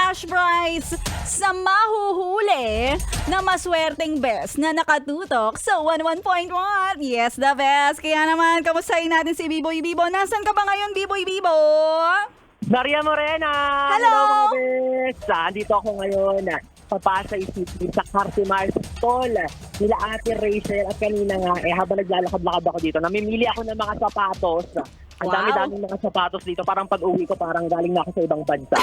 cash prize sa mahuhuli na maswerteng best na nakatutok sa 11.1. Yes, the best. Kaya naman, kamustahin natin si Biboy Bibo. Nasaan ka ba ngayon, Biboy Bibo? Maria Morena! Hello! Mga bes! Andito ako ngayon sa Pasay City, sa Cartimar Stall nila Ate Rachel. At kanina nga, habang naglalakad-lakad ako dito, namimili ako ng mga sapatos. Ang dami-daming mga sapatos dito. Parang pag-uwi ko, parang galing na ako sa ibang bansa.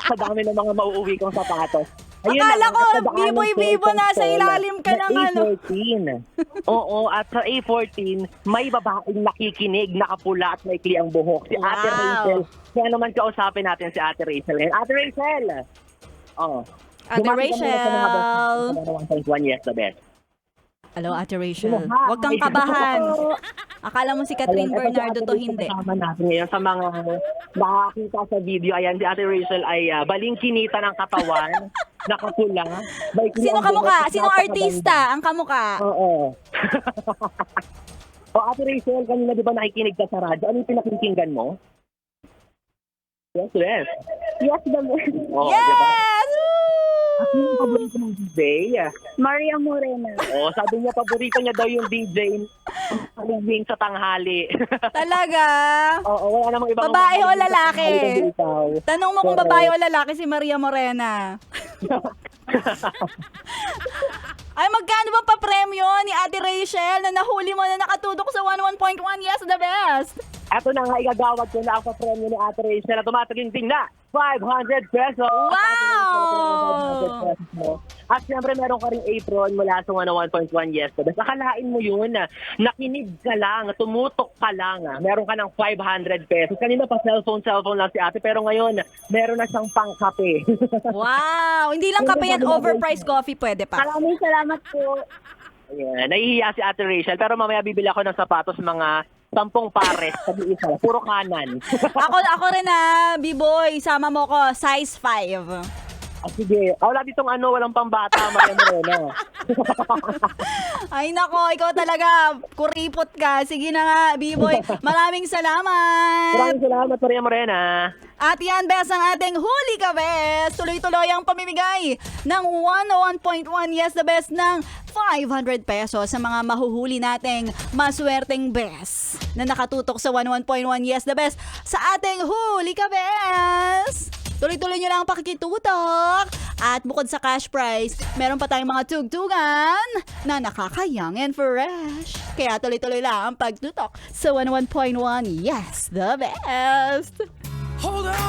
Sa dami ng mga mauuwi kong sapatos. Akala ko, Biboy Bibo, nasa ilalim ka ng ano. A14. Oo, at sa A14, may babaeng nakikinig, nakapula at maikli ang buhok. Si Ate Wow. Rachel. Kaya naman kausapin natin si Ate Rachel. Ate Rachel! Oh. Ate Rachel. 1.1 yes, the best. Hello, Ate Rachel. Huwag kang kabahan. Akala mo si Catherine Ayun, Bernardo ito to, si Ate Rachel hindi. kasama natin ngayon sa mga nakakita sa video. Ayan, si Ate Rachel ay balingkinita ng katawan, nakapula. maikli Sino ang kamukha? buhok, Sinong napakaganda. artista ang kamukha? Oo. O Ate Rachel, kanina di ba nakikinig ka sa radyo? Ano yung pinakinggan mo? Yes, yes. Yes, the best. Oh, di ba? Yes! At yung paborito ng DJ? Maria Morena. Oh, sabi niya paborito niya daw yung DJ Haligwing sa tanghali. Talaga? Oo, wala namang ibang Babae o haligwing sa lalaki? tanghali kundi ikaw. Tanong mo kung Correct. babae o lalaki si Maria Morena. Ay, magkano bang pa-premyo ni Ate Rachel na nahuli mo na nakatutok sa 11.1? Yes, the best! Eto na nga, igagawad ko na ang papremyo ni Ate Rachel na tumataging na 500 pesos. Wow! At siyempre, meron ka rin apron mula sa 101.1 Yes. Basta akalain mo yun, nakinig ka lang, tumutok ka lang, meron ka ng 500 pesos. Kanina pa cellphone lang si ate, pero ngayon, meron na siyang pangkape. Wow! Hindi lang kape yan, overpriced coffee pwede pa. Maraming salamat po. Ayan, nahihiya si Ate Rachel, pero mamaya bibili ako ng sapatos mga 10 pares, sabi isa, puro kanan. Ako rin B-boy, sama mo ko, size 5. Sige, wala ditong walang pambata, Maria Morena. Ay nako, ikaw talaga, kuripot ka. Sige na nga, B-boy. Maraming salamat. Maraming salamat, Maria Morena. At yan, bes, ang ating huli ka, bes. Tuloy-tuloy ang pamimigay ng 101.1 Yes, the best ng 500 pesos sa mga mahuhuli nating maswerteng bes na nakatutok sa 11.1 Yes, the best sa ating huli ka, bes. Tuloy-tuloy nyo lang ang pakikitutok. At bukod sa cash prize, meron pa tayong mga tugtugan na nakakayang and fresh. Kaya tuloy-tuloy lang ang pagtutok sa 11.1 Yes, the best. Hold on.